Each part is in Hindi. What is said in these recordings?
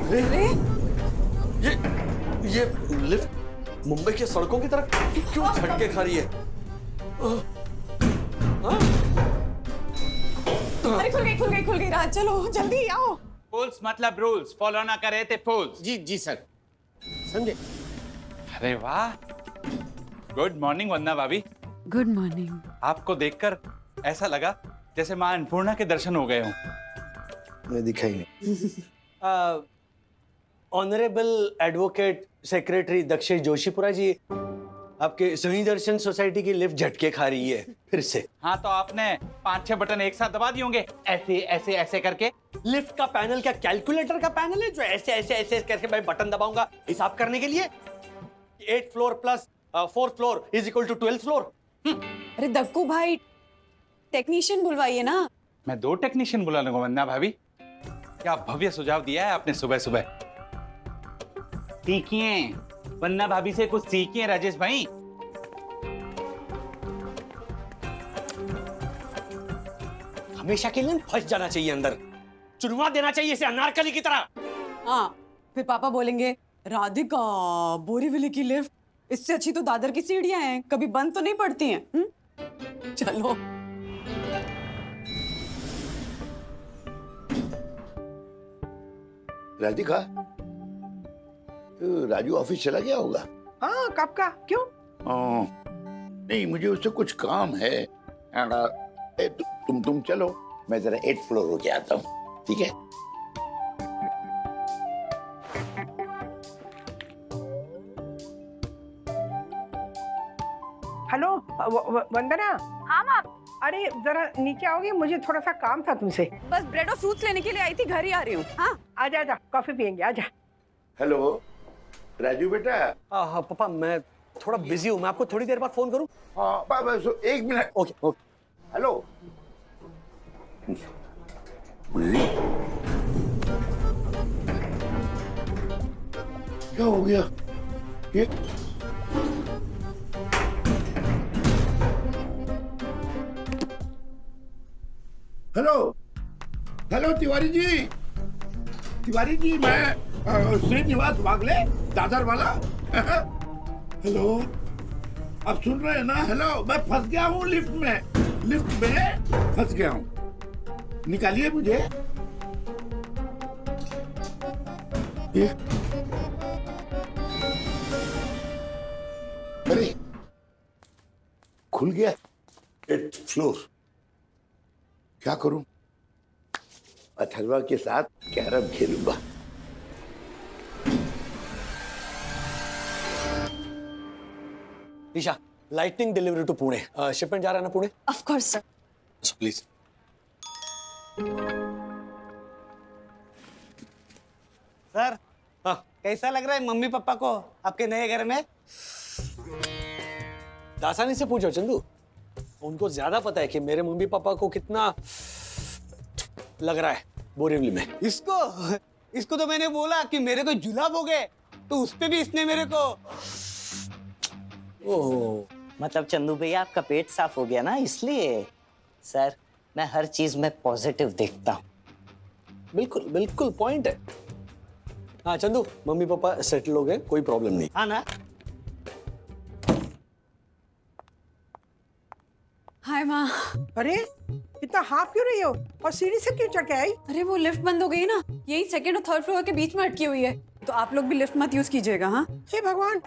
अरे ये लिफ्ट मुंबई की सड़कों की तरह क्यों झटके खा रही है? अरे खुल गई राज, चलो जल्दी आओ। फूल्स मतलब रूल्स फॉलो ना करे थे फूल्स। जी जी सर, समझे। अरे वाह, गुड मॉर्निंग वंदना भाभी। Good morning. आपको देखकर ऐसा लगा जैसे मां अन्नपूर्णा के दर्शन हो गए हों। मैं दिखा ही नहीं। Honourable advocate secretary Dakshesh Joshipura ji, आपके सही दर्शन सोसाइटी की लिफ्ट झटके खा रही है फिर से। हाँ तो आपने 5-6 बटन एक साथ दबा दिए होंगे, ऐसे ऐसे ऐसे करके। लिफ्ट का पैनल क्या कैलकुलेटर का पैनल है जो ऐसे ऐसे ऐसे करके मैं बटन दबाऊंगा हिसाब करने के लिए? 8 floor plus 4th floor is equal to 12th floor. अरे दक्कू भाई, टेक्नीशियन बुलवाइए ना। मैं 2 टेक्नीशियन बुला लूंगा वंदना भाभी। क्या भव्य सुझाव दिया है आपने सुबह सुबह। सीखिए वंदना भाभी से, कुछ सीखिए राजेश भाई। हमेशा के लिए फंस जाना चाहिए अंदर, चुनवा देना चाहिए इसे अनारकली की तरह। हाँ, फिर पापा बोलेंगे राधिका बोरीवली की लिफ्ट, इससे अच्छी तो दादर की सीढ़ियां हैं, कभी बंद तो नहीं पड़ती हैं। चलो। राधिका, राजू ऑफिस चला गया होगा। हाँ, कब का? क्यों? नहीं, मुझे उससे कुछ काम है। तुम चलो, मैं जरा 8th फ्लोर होके आता हूँ, ठीक है? हेलो वंदना। हाँ माँ। अरे जरा नीचे आओगे, मुझे थोड़ा सा काम था तुमसे। बस ब्रेड और फ्रूट्स लेने के लिए आई थी, घर ही आ रही हूँ। हाँ आजा आजा, कॉफी पियेंगे, आजा। हेलो राजू बेटा। हाँ पापा, मैं थोड़ा बिजी हूँ, मैं आपको थोड़ी देर बाद फोन करूँ? हाँ बस 1 मिनट। Okay okay. हेलो। क्या हो गया ये? हेलो हेलो तिवारी जी, मैं श्रीनिवास वागले, दादर वाला। हेलो, आप सुन रहे हैं ना? हेलो, मैं फंस गया हूँ लिफ्ट में फंस गया हूँ, निकालिए मुझे। ये अरे खुल गया 8th फ्लोर। क्या करूं? अथर्वा के साथ कैरम खेलूंगा। Isha, lightning delivery to Pune. Shipment जा रहा है ना Pune? Of course sir. Please. Sir, हाँ कैसा लग रहा है मम्मी पापा को आपके नए घर में? दासानी से पूछो चंदू, उनको ज्यादा पता है कि मेरे मम्मी पापा को कितना लग रहा है बोरीवली में। इसको तो मैंने बोला कि मेरे को जुलाब हो गए, तो उस पे भी इसने मेरे को। ओह, मतलब चंदू भैया आपका पेट साफ हो गया ना, इसलिए। सर, मैं हर चीज में पॉजिटिव देखता हूँ। बिल्कुल बिल्कुल पॉइंट है। हाँ चंदू, मम्मी पापा सेटल हो गए, कोई प्रॉब्लम नहीं। हाँ ना? हाय माँ। अरे इतना हाफ क्यों रही हो, और सीढ़ी से क्यों चढ़ के आई? अरे वो लिफ्ट बंद हो गई ना, यही 2nd और 3rd फ्लोर के बीच में अटकी हुई है, तो आप लोग भी लिफ्ट मत यूज कीजिएगा। हाँ हे भगवान,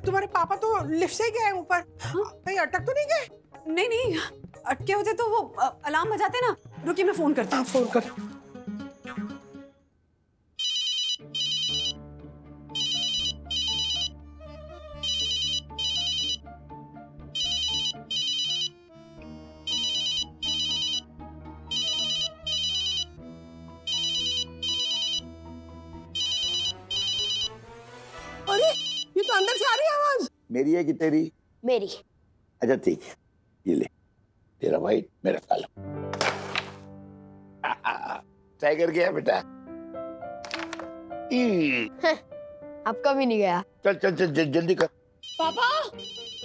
तुम्हारे पापा तो लिफ्ट से ही गए ऊपर, कहीं अटक तो नहीं गए? नहीं, अटके होते तो वो अलार्म बजाते ना। रुकिए, मैं फोन करता हूँ। फोन कर। अरे ये तो अंदर से आ रही है आवाज। मेरी है कि तेरी? मेरी। अच्छा ठीक है, ये ले, तेरा व्हाइट मेरा काला। टाइगर गया बेटा? आपका भी नहीं गया। चल चल चल जल्दी कर। पापा,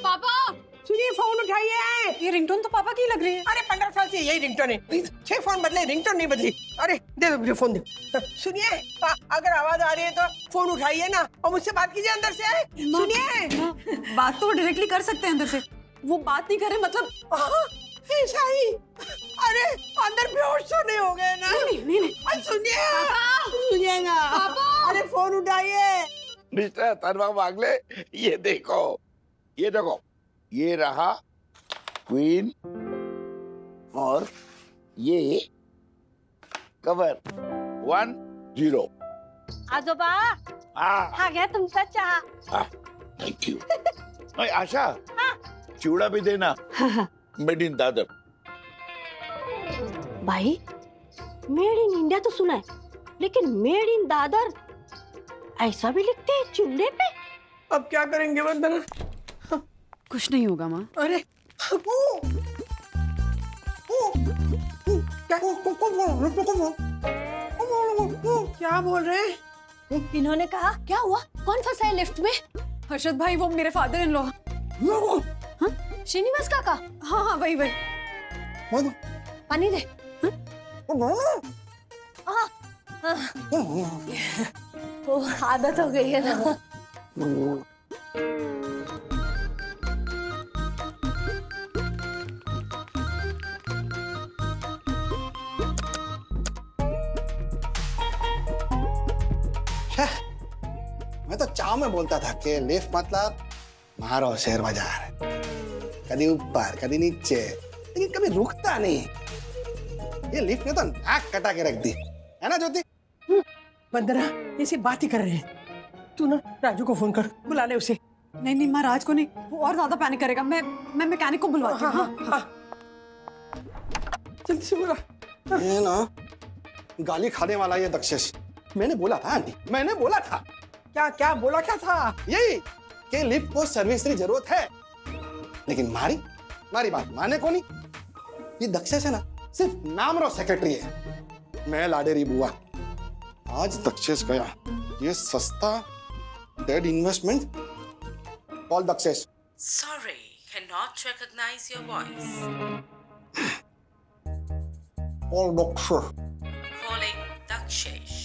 पापा, सुनिए, फोन उठाइए। ये रिंगटोन तो पापा की लग रही है। अरे 15 साल से यही रिंगटोन है, 6 फोन बदले, रिंगटोन नहीं बदली। अरे दे दो मुझे फोन, दे। सुनिए, अगर आवाज आ रही है तो फोन उठाइए ना और मुझसे बात कीजिए अंदर से। सुनिए, बात तो डायरेक्टली कर सकते हैं अंदर से, वो बात नहीं कर रहे मतलब। ऐसा ही? अरे अंदर बेहोश तो नहीं हो गए ना? नहीं। अरे सुनिए ना, अरे फोन उठाइए। मिस्टर तनवा वागले, ये देखो, ये रहा क्वीन और ये कवर 10। आजोबा हाँ हा घ्या तुमचा चहा. Thank you. अरे आशा, चिवड़ा भी देना, मेड इन दादर। भाई मेड इन इंडिया तो सुना है, लेकिन मेड इन दादर ऐसा भी लिखते हैं चिवड़े पे? अब क्या करेंगे वंदना? कुछ नहीं होगा माँ। अरे क्या बोल रहे हैं? इन्होंने कहा क्या हुआ, कौन फंसा है लिफ्ट में? हर्षद भाई, वो मेरे फादर इन लॉ। श्रीनिवास काका, हाँ वही। पानी दे. वो आदत हो गई है ना. मैं तो चाव में बोलता था कि लिफ्ट मतलब मारो शेयर बाजार, कभी ऊपर कभी नीचे, लेकिन कभी रुकता नहीं। ये लिफ्ट ने तो नाक कटा के रख दी है ना ज्योति? वंदना, ये सिर्फ बात ही कर रहे हैं। तू ना राजू को फोन कर, बुला ले उसे। नहीं माँ, राज को नहीं, वो और ज्यादा पैनिक करेगा। मैं मैकेनिक को बुलवाती हूँ। हाँ। जल्दी से बुला। ये ना गाली खाने वाला ये दक्षेश। मैंने बोला था आंटी, मैंने बोला था। क्या बोला क्या था? यही कि लिफ्ट को सर्विस की जरूरत है, लेकिन मारी बात माने को नहीं। ये दक्षेश है ना, सिर्फ नामरो सेक्रेटरी है। मैं लाडेरी बुआ। आज दक्षेश गया, ये सस्ता dead investment. Call Dakshesh. Sorry, cannot recognize your voice. Call Dakshesh. Calling Dakshesh.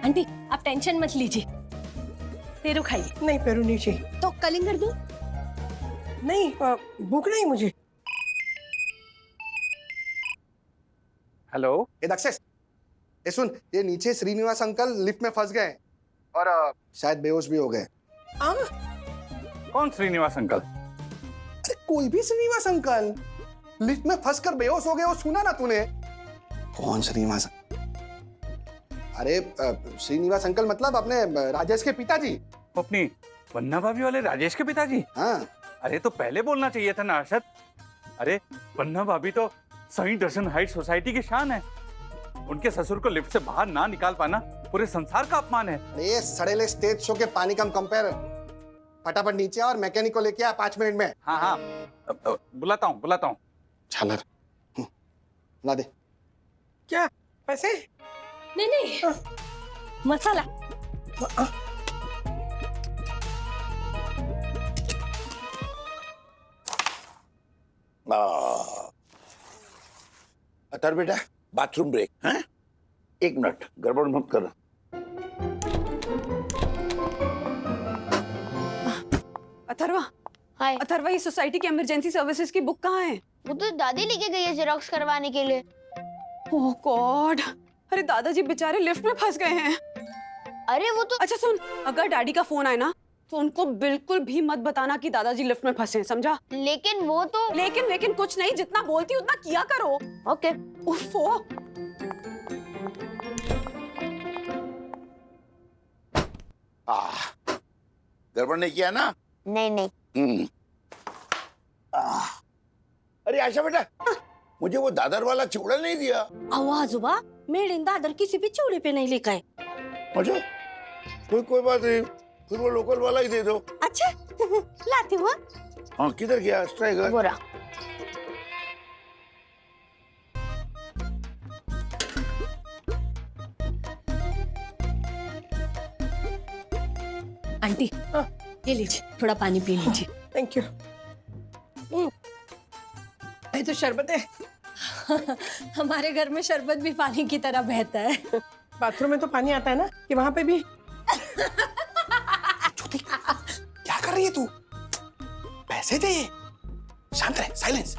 Aunty आप टेंशन मत लीजिए, पेरू खाइए. नहीं, पेरू नहीं चाहिए। तो कलिंगर दूं? नहीं, भूख नहीं मुझे। हेलो। ए दक्षेश, ये सुन, ये नीचे श्रीनिवास अंकल लिफ्ट में फंस गए और शायद बेहोश भी हो गए। कौन श्रीनिवास अंकल? अरे कोई भी श्रीनिवास अंकल लिफ्ट में फंसकर बेहोश हो गए, वो सुना ना तूने? कौन श्रीनिवास? अरे श्रीनिवास अंकल मतलब अपने राजेश के पिताजी। अपनी वन्ना भाभी वाले राजेश के पिताजी? हाँ। अरे तो पहले बोलना चाहिए था ना अर्शद। अरे वन्ना भाभी तो सही दर्शन हाइट सोसाइटी की शान है। उनके ससुर को लिफ्ट से बाहर ना निकाल पाना पूरे संसार का अपमान है। अरे सड़ेले स्टेज शो के पानी कम कंपेयर। फटाफट नीचे और मैकेनिक को लेके आ 5 मिनट में। हाँ बुलाता हूँ। झालर ला दे। क्या पैसे? नहीं, मसाला. अतर बेटा, बाथरूम ब्रेक है? 1 मिनट, गड़बड़ मत कर। अथर्वा, हाय. अथर्वा, ये सोसाइटी की इमरजेंसी सर्विसेज की बुक कहाँ है? वो तो दादी लेके गई है जेरोक्स करवाने के लिए. ओह गॉड, अरे दादाजी बेचारे लिफ्ट में फंस गए हैं। अरे वो तो. अच्छा सुन, अगर डैडी का फोन आए ना तो उनको बिल्कुल भी मत बताना कि दादाजी लिफ्ट में फंसे हैं, समझा? लेकिन वो तो. लेकिन कुछ नहीं, जितना बोलती उतना किया करो। ओके. उफ़ो। गड़बड़ नहीं किया ना? नहीं. अरे आशा बेटा, मुझे वो दादर वाला चिवड़ा नहीं दिया। आवाज़ुबा, मेड इन दादर किसी भी चिवड़े पे नहीं लिखा है. अच्छा, कोई बात नहीं, फिर वो लोकल वाला ही दे दो। अच्छा लाती हूँ. हाँ, किधर गया स्ट्राइकर? बोरा. आंटी ये लीजिए, थोड़ा पानी पी लीजिए. Thank you. ये तो शरबत है। हमारे घर में शरबत भी पानी की तरह बहता है। बाथरूम में तो पानी आता है ना, कि वहां पे भी? ज्योति, क्या कर रही है तू? पैसे दे, शांत रहे, साइलेंस।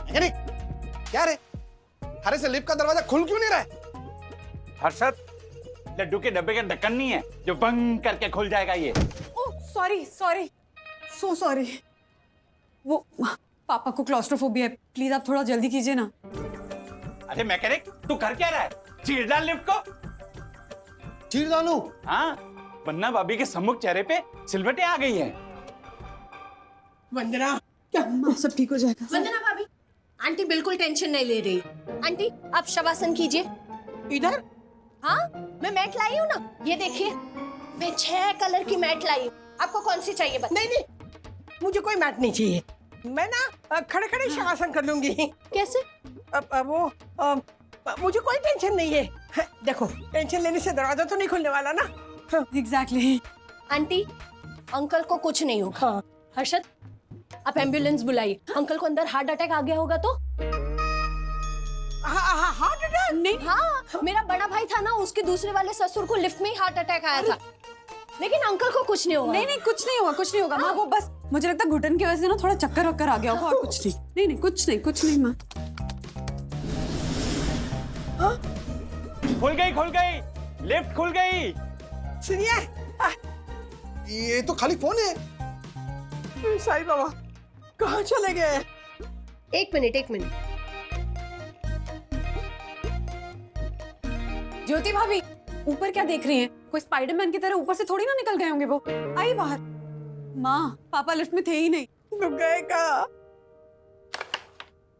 मैकेनिक, क्या रे? अरे से लिफ्ट का दरवाजा खुल क्यों नहीं रहा है? हर्षद, लड्डू के डब्बे का ढक्कन नहीं है जो बंद करके खुल जाएगा ये। Oh sorry sorry, so sorry. वो पापा को क्लॉस्ट्रोफोबिया है, प्लीज आप थोड़ा जल्दी कीजिए ना। अरे मैकेनिक, तू कर क्या रहा है? चीर डाल लिफ्ट को। चीर डालूं? हाँ, वन्ना भाभी के सम्मुख चेहरे पे सिलवटें आ गई हैं। वंदना, माँ सब ठीक हो जाएगा। वंदना भाभी, आंटी बिल्कुल टेंशन नहीं ले रही। आंटी आप शवासन कीजिए। इधर? हाँ, मैं मैट लाई हूँ ना, ये देखिए, मैं 6 कलर की मैट लाई हूँ। आपको कौन सी चाहिए बताइए? नहीं, मुझे कोई मैट नहीं चाहिए। मैं ना खड़े खड़े शवासन कर लूंगी। कैसे? मुझे कोई टेंशन नहीं है। देखो, टेंशन लेने से दरवाजा तो नहीं खुलने वाला ना। एग्जैक्टली। आंटी, अंकल को कुछ नहीं होगा। हाँ। हर्षद, आप एम्बुलेंस बुलाइए। अंकल को अंदर हार्ट अटैक आ गया होगा तो? Heart attack? नहीं, हाँ, मेरा बड़ा भाई था ना, उसके दूसरे वाले ससुर को लिफ्ट में ही हार्ट अटैक आया था, लेकिन अंकल को कुछ नहीं हुआ। नहीं कुछ नहीं होगा, कुछ नहीं होगा माँ। वो बस मुझे लगता है घुटन की वजह से ना थोड़ा चक्कर वक्कर आ गया होगा, और कुछ नहीं। नहीं कुछ नहीं माँ। खुल गई, लिफ्ट खुल गई। सुनिए, ये तो खाली फोन है। साईं बाबा कहाँ चले गए? एक मिनट। ज्योति भाभी, ऊपर क्या देख रही हैं? कोई स्पाइडरमैन की तरह ऊपर से थोड़ी ना निकल गए होंगे वो। आई बाहर। माँ, पापा लिफ्ट में थे ही नहीं। रुक गए का?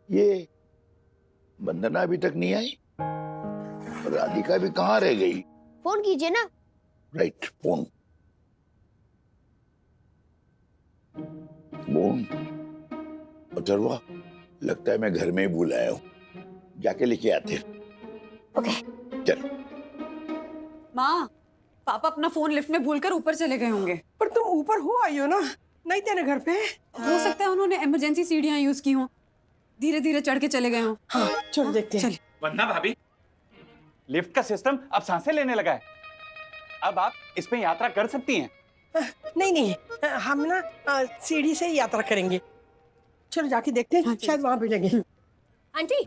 ये वंदना अभी तक नहीं आई, राधिका भी कहाँ रह गई? फोन कीजिए ना। Right, phone. अथर्वा, लगता है मैं घर में ही भूल आया हूँ, जाके लेके आते। ओके। चल। माँ, पापा अपना फोन लिफ्ट में भूलकर ऊपर चले गए होंगे। पर तुम ऊपर हो आई हो ना, नहीं थे ना घर पे? हो सकता है उन्होंने इमरजेंसी सीढ़ियां यूज की हों, धीरे धीरे चढ़ के चले गए हों। हाँ, चलो देखते हैं। वन्ना भाभी, लिफ्ट का सिस्टम अब सांसें लेने लगा है। अब आप इस पे यात्रा कर सकती हैं। नहीं, हम ना सीढ़ी से ही यात्रा करेंगे। चलो जाके देखते हैं, शायद वहाँ मिलेंगे। आंटी,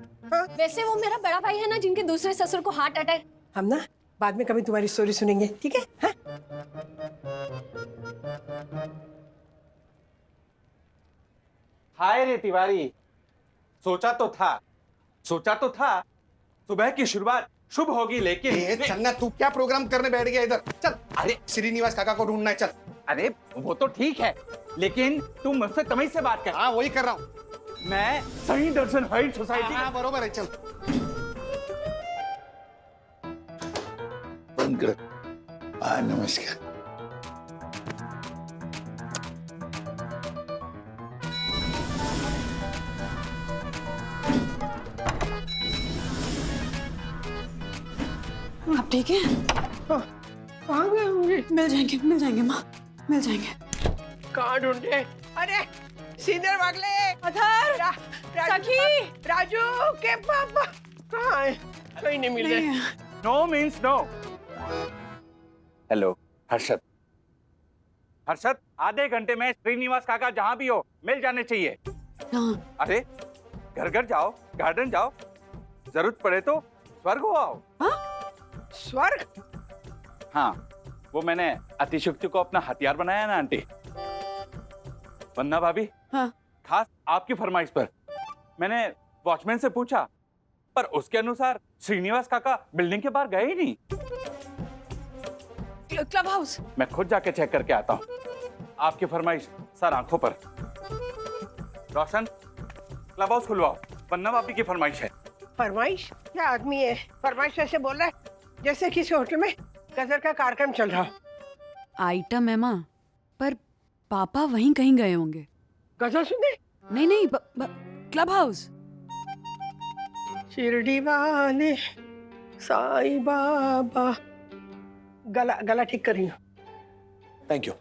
वैसे वो मेरा बड़ा भाई है ना, जिनके दूसरे ससुर को हार्ट अटैक। हम ना बाद में कभी तुम्हारी स्टोरी सुनेंगे, ठीक है? हाँ? हाय रे तिवारी, सोचा तो था सुबह की शुरुआत शुभ होगी, लेकिन चलना, तू क्या प्रोग्राम करने बैठ गया इधर? चल। अरे श्रीनिवास काका को ढूंढना है, चल। अरे वो तो ठीक है, लेकिन तू मुझसे तमीज से बात कर। हाँ, वही कर रहा हूँ। मैं सही दर्शन हाइट सोसाइटी हाँ, बरोबर है, चल। बंद कर। नमस्कार। आप ठीक है? कहाँ गए होंगे? मिल जाएंगे माँ, मिल जाएंगे। कहाँ ढूंढे? अरे सीनियर वागले, अधर, सखी, राजू के पापा कहाँ है? कहीं नहीं मिल रहे। No means no. Hello Harshad, आधे घंटे में श्रीनिवास काका जहां भी हो मिल जाने चाहिए। अरे घर घर जाओ, गार्डन जाओ, जरूरत पड़े तो स्वर्ग हो आओ। स्वर्ग? हाँ, वो मैंने अतिशक्ति को अपना हथियार बनाया ना आंटी। वन्ना भाभी, हाँ। खास आपकी फरमाइश पर मैंने वॉचमैन से पूछा, पर उसके अनुसार श्रीनिवास काका बिल्डिंग के बाहर गए ही नहीं। Club house. मैं खुद जाके चेक करके आता हूँ। आपकी फरमाइश सर आंखों पर। रोशन, क्लब हाउस खुलवाओ, वन्ना भाभी की फरमाइश है। फरमाइश? क्या आदमी है, फरमाइश ऐसे बोल रहा है जैसे किसी होटल में गजल का कार्यक्रम चल रहा। आइटम है माँ, पर पापा वहीं कहीं गए होंगे। गजल सुने? नहीं, क्लब हाउस। शिरडी वाले साईं बाबा गला गला ठीक कर रही हूँ। Thank you.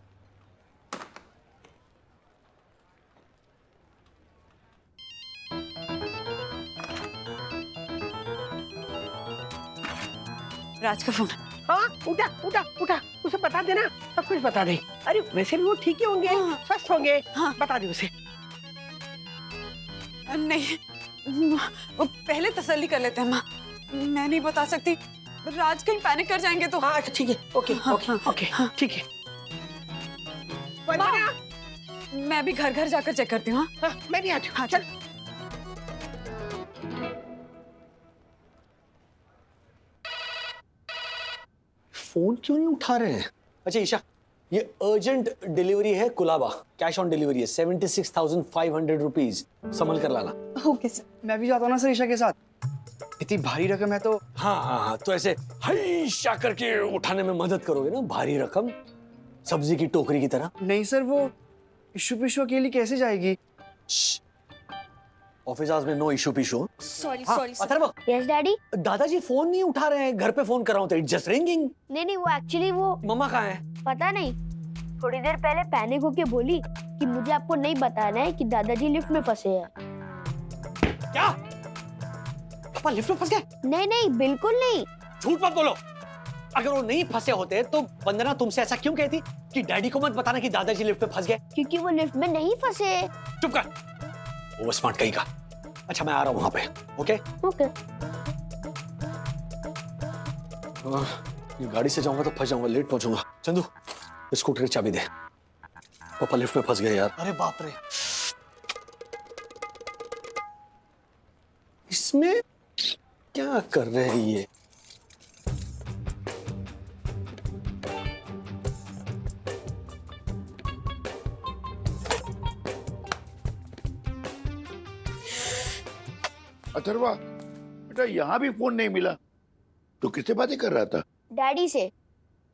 राज का फोन। हाँ उठा उठा उठा, उसे बता देना, सब कुछ बता दे। अरे वैसे भी वो ठीक ही होंगे, स्वस्थ होंगे। हाँ। बता दे उसे। नहीं, वो पहले तसल्ली कर लेते हैं माँ। मैं नहीं बता सकती, राज कहीं पैनिक कर जाएंगे तो। हाँ ठीक है, ओके हाँ, ओके हाँ, ओके हाँ। ठीक है। माँ, मैं भी घर घर जाकर चेक करती हूँ। हाँ, मैं नहीं आती हूँ। हाँ, चल। फोन क्यों नहीं उठा रहे हैं? अच्छा ईशा, ये अर्जेंट डिलीवरी है कुलाबा, कैश ऑन डिलीवरी है, 76,500 रुपीज, संभल कर लाना। Okay sir. मैं भी जाता हूँ ना सर ईशा के साथ, इतनी भारी रकम है तो। हाँ हाँ हाँ, तो ऐसे हईशा करके उठाने में मदद करोगे ना, भारी रकम सब्जी की टोकरी की तरह। नहीं सर, वो इशू पिशू अकेली कैसे जाएगी? ऑफिस आवर्स में नो इशू पिशू। सॉरी हाँ, sorry sir. Atharva, yes daddy. दादाजी फोन नहीं उठा रहे हैं, घर पे फोन कर रहा हूँ तो इट्स जस्ट रिंगिंग। नहीं वो एक्चुअली वो मम्मा कहाँ है? पता नहीं, थोड़ी देर पहले पैनिक होके बोली कि मुझे आपको नहीं बताना है कि दादाजी लिफ्ट में फंसे हैं। क्या? पापा लिफ्ट में फंस गए? नहीं बिल्कुल नहीं। झूठ मत बोलो। अगर वो नहीं फंसे होते तो वंदना तुमसे ऐसा क्यों कहती कि डैडी को मत बताना कि दादाजी लिफ्ट में फंस गए? क्योंकि वो लिफ्ट में नहीं फंसे। चुप कर, वो स्मार्ट कहीं का। अच्छा मैं आ रहा हूँ वहां पे, ओके? ओके। ये गाड़ी से जाऊंगा तो फंस जाऊंगा, लेट पहुंचूंगा। चंदू स्कूटर की चाबी दे, पापा लिफ्ट में फंस गए यार। अरे बाप रे। इसमें क्या कर रहे हैं ये? अथर्वा बेटा, यहाँ भी फोन नहीं मिला, तो किससे बातें कर रहा था? डैडी से।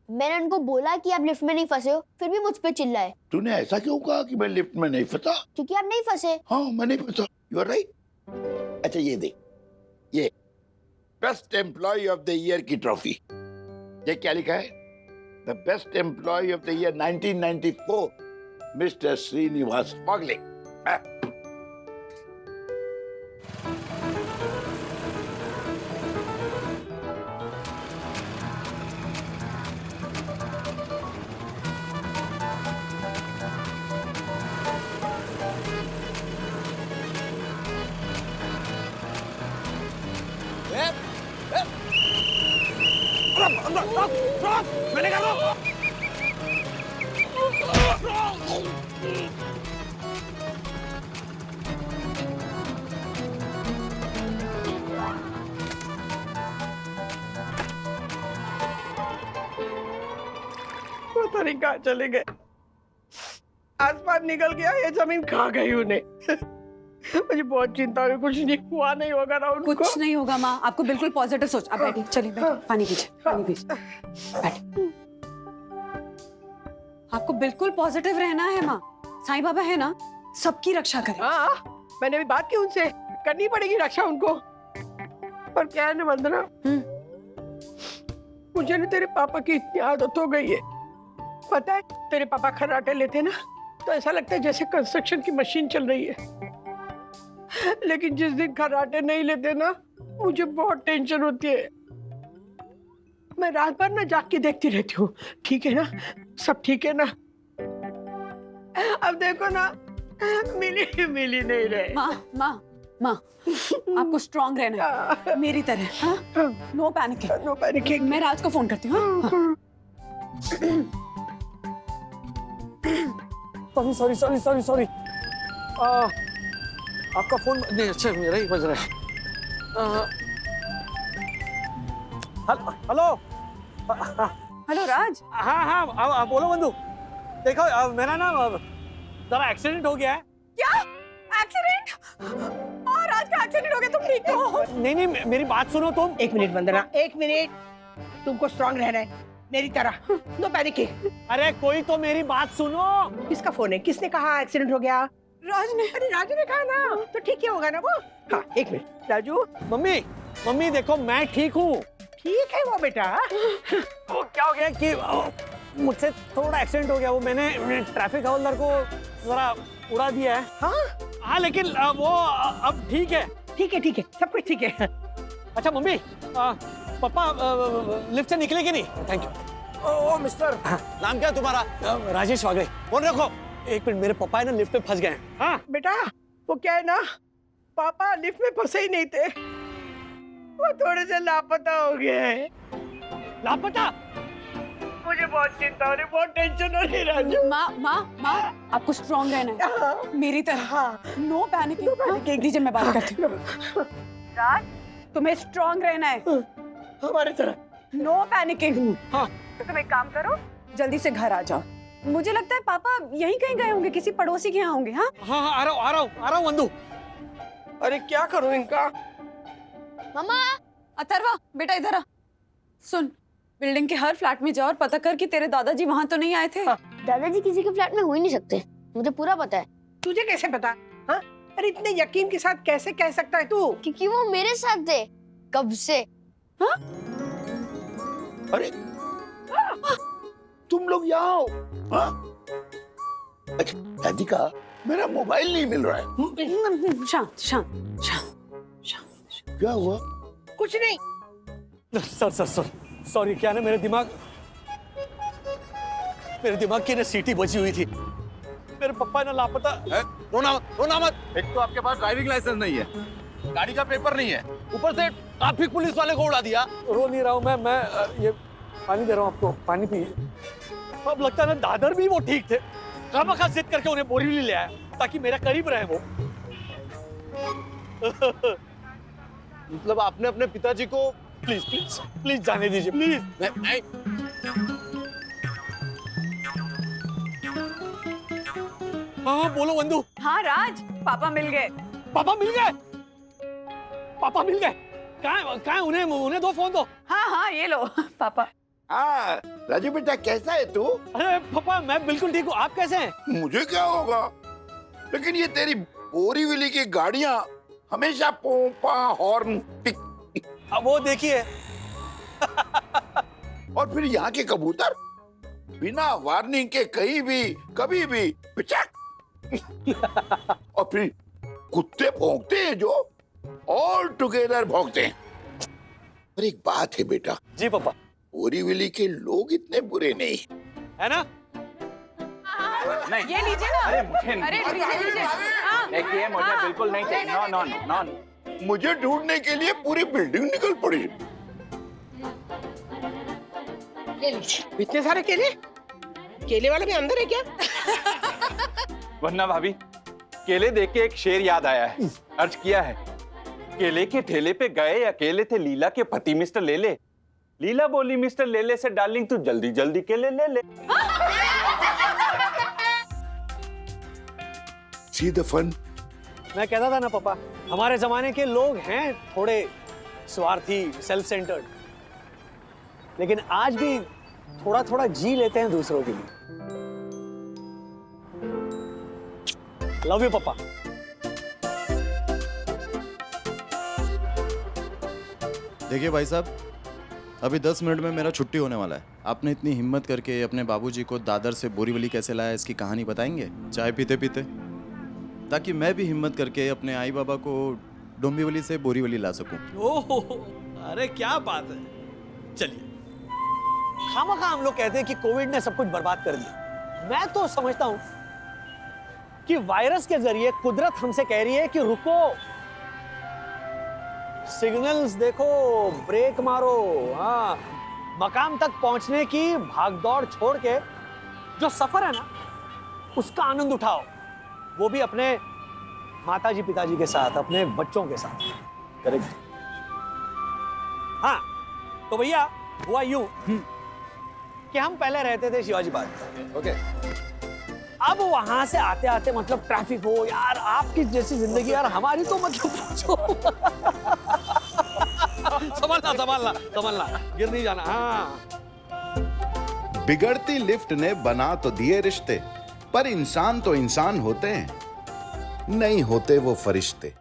मैंने उनको बोला कि आप लिफ्ट में नहीं फंसे हो, फिर भी मुझ पे चिल्लाए। तूने ऐसा क्यों कहा कि मैं लिफ्ट में नहीं फंसा? क्योंकि आप नहीं फंसे। हाँ मैं नहीं फंसा, यू आर राइट। अच्छा ये देख, ये best employ of the year की ट्रॉफी, ये क्या लिखा है? The best employ of the year 1994 mister Srinivas Pagle. मैंने कहा पता नहीं कहाँ चले गए, आसमान निकल गया, ये जमीन खा गई उन्हें। मुझे बहुत चिंता हुई, कुछ नहीं हुआ, नहीं होगा ना उनको। कुछ नहीं होगा माँ, आपको बिल्कुल पॉजिटिव सोच। आप बैठिए, चलिए बैठिए, पानी पीजिए, पानी पीजिए, बैठिए। आपको बिल्कुल पॉजिटिव रहना है माँ। साईं बाबा है ना, सबकी रक्षा करें। हाँ मैंने भी बात की उनसे, करनी पड़ेगी रक्षा उनको। पर क्या है ना वंदना, मुझे ना तेरे पापा की इतनी आदत हो गई है। पता है तेरे पापा खर्राटे लेते ना तो ऐसा लगता है जैसे कंस्ट्रक्शन की मशीन चल रही है, लेकिन जिस दिन खर्राटे नहीं लेते ना मुझे बहुत टेंशन होती है। मैं रात भर ना जाग के देखती रहती हूँ, ठीक है ना, सब ठीक है ना। अब देखो ना, मिली नहीं रहे। माँ आपको स्ट्रांग रहना है मेरी तरह। हाँ? No panicking, no panicking. मैं राज को फोन करती हूँ। हाँ? सॉरी आपका फोन नहीं, अच्छा मेरा ही बज रहा है। हेलो हेलो राज। हाँ बोलो बंधु। देखो मेरा ना जरा एक्सीडेंट हो गया है। क्या एक्सीडेंट? और राज का एक्सीडेंट हो गया, तुम ठीक हो? नहीं मेरी बात सुनो तुम। एक मिनट वंदना, एक मिनट, तुमको स्ट्रांग रहना है मेरी तरह, नो पैनिकिंग। अरे कोई तो मेरी बात सुनो। किसका फोन है? किसने कहा एक्सीडेंट हो गया? राज ने। अरे राजू ने कहा ना, तो ठीक ही होगा ना वो। हाँ एक मिनट राजू। मम्मी देखो मैं ठीक हूँ। ठीक है वो बेटा। क्या हो गया कि मुझसे थोड़ा एक्सीडेंट हो गया, वो मैंने ट्रैफिक हवलदार को जरा उड़ा दिया है। हाँ लेकिन वो अब ठीक है। ठीक है, सब कुछ ठीक है। अच्छा मम्मी, पापा लिफ्ट से निकले कि नहीं? Thank you. ओ मिस्टर, नाम क्या है तुम्हारा? राजेश वागले। फोन रखो। एक मिनट, मेरे पापा है ना लिफ्ट में फंस गए हैं। हाँ बेटा, वो क्या है ना, पापा लिफ्ट में फंसे ही नहीं थे, वो थोड़े से लापता हो गए हैं। लापता? मुझे बहुत चिंता हो रही, बहुत टेंशन हो रही राजू। माँ आपको स्ट्रॉन्ग रहना है, मेरी तरह। No panicking. दीजिए मैं बात करती हूँ। राज, तुम्हें स्ट्रॉन्ग रहना है, हमारी तरह। No panicking. हाँ। तो तुम एक काम करो, जल्दी से घर आ जाओ। मुझे लगता है पापा यहीं कहीं गए होंगे, किसी पड़ोसी के यहाँ होंगे। हाँ आ रहा हूँ वंदू। अरे क्या करूं इनका? मम्मा, अथर्वा बेटा इधर आ। सुन, बिल्डिंग के हर फ्लैट में जाओ और पता कर कि तेरे दादाजी वहाँ तो नहीं आए थे। दादाजी किसी के फ्लैट में हो ही नहीं सकते, मुझे पूरा पता है। तुझे कैसे पता? हाँ, अरे इतने यकीन के साथ कैसे कह सकता है तू? क्योंकि वो मेरे साथ थे कब से। हाँ? अरे तुम लोग यहाँ आओ। हाँ? अच्छा राधिका, मेरा मोबाइल नहीं मिल रहा है। शांत। क्या हुआ? कुछ नहीं। सर सॉरी, क्या ना मेरे दिमाग की ना सीटी बची हुई थी। मेरे पापा ना लापता। रोना मत। एक तो आपके पास ड्राइविंग लाइसेंस नहीं है, गाड़ी का पेपर नहीं है, ऊपर से ट्रैफिक पुलिस वाले को उड़ा दिया। रो नहीं रहा हूँ मैं ये पानी दे रहा हूँ आपको, पानी पी। अब लगता है ना दादर भी वो ठीक थे, खामखा जिद करके उन्हें बोरीवली ले आया ताकि मेरा करीब रहे वो। मतलब आपने अपने पिताजी को प्लीज जाने दीजिए, प्लीज। नहीं। हाँ बोलो वंदू। हाँ राज, पापा मिल गए। कहाँ उन्हें दो फोन दो। हाँ ये लो पापा। हाँ राजू बेटा, कैसा है तू? अरे पापा मैं बिल्कुल ठीक हूँ, आप कैसे हैं? मुझे क्या होगा, लेकिन ये तेरी बोरीवली की गाड़ियाँ हमेशा पोंपा हॉर्न पिक। अब वो देखिए। और फिर यहाँ के कबूतर बिना वार्निंग के कहीं भी कभी भी पिचक। और फिर कुत्ते भौंकते हैं जो ऑल टुगेदर भौंकते हैं। पर एक बात है बेटा। जी पापा। बोरीवली के लोग इतने बुरे नहीं है ना? नहीं, ये लीजिए ना। अरे मुझे नहीं। अरे लीजिए। देखिए मुझे बिल्कुल नहीं चाहिए। नो। मुझे ढूंढने के लिए पूरी बिल्डिंग निकल पड़ी। इतने सारे केले वाले भी अंदर है क्या? वरना भाभी, केले देख के एक शेर याद आया है। अर्ज किया है, केले के ठेले पे गए अकेले थे लीला के पति मिस्टर लेले। लीला बोली मिस्टर लेले से, डार्लिंग तू जल्दी जल्दी केले ले ले। See the fun? मैं कहता था ना पापा, हमारे जमाने के लोग हैं थोड़े स्वार्थी, सेल्फ सेंटर्ड, लेकिन आज भी थोड़ा थोड़ा जी लेते हैं दूसरों के लिए। लव यू पापा। देखिए भाई साहब, अभी 10 मिनट में मेरा छुट्टी होने वाला है। आपने इतनी हिम्मत करके अपने बाबूजी को दादर से बोरीवली कैसे लाया, इसकी कहानी बताएंगे चाय पीते पीते, ताकि मैं भी हिम्मत करके अपने आई बाबा को डोंबिवली से बोरीवली ला सकूं। ओह, अरे क्या बात है। चलिए, खामखा हम लोग कहते हैं कि कोविड ने सब कुछ बर्बाद कर दिया। मैं तो समझता हूं कि वायरस के जरिए कुदरत हमसे कह रही है कि रुको, सिग्नल्स देखो, ब्रेक मारो। हाँ, मकाम तक पहुंचने की भागदौड़ छोड़ के जो सफर है ना, उसका आनंद उठाओ, वो भी अपने माताजी पिताजी के साथ, अपने बच्चों के साथ। करेक्ट। हाँ, तो भैया हुआ यूं कि हम पहले रहते थे शिवाजी पार्क। ओके, अब वहां से आते आते मतलब ट्रैफिक हो यार, आपकी जैसी जिंदगी यार, हमारी तो मतलब संभालना, गिर नहीं जाना। हाँ, बिगड़ती लिफ्ट ने बना तो दिए रिश्ते, पर इंसान तो इंसान होते हैं, नहीं होते वो फरिश्ते।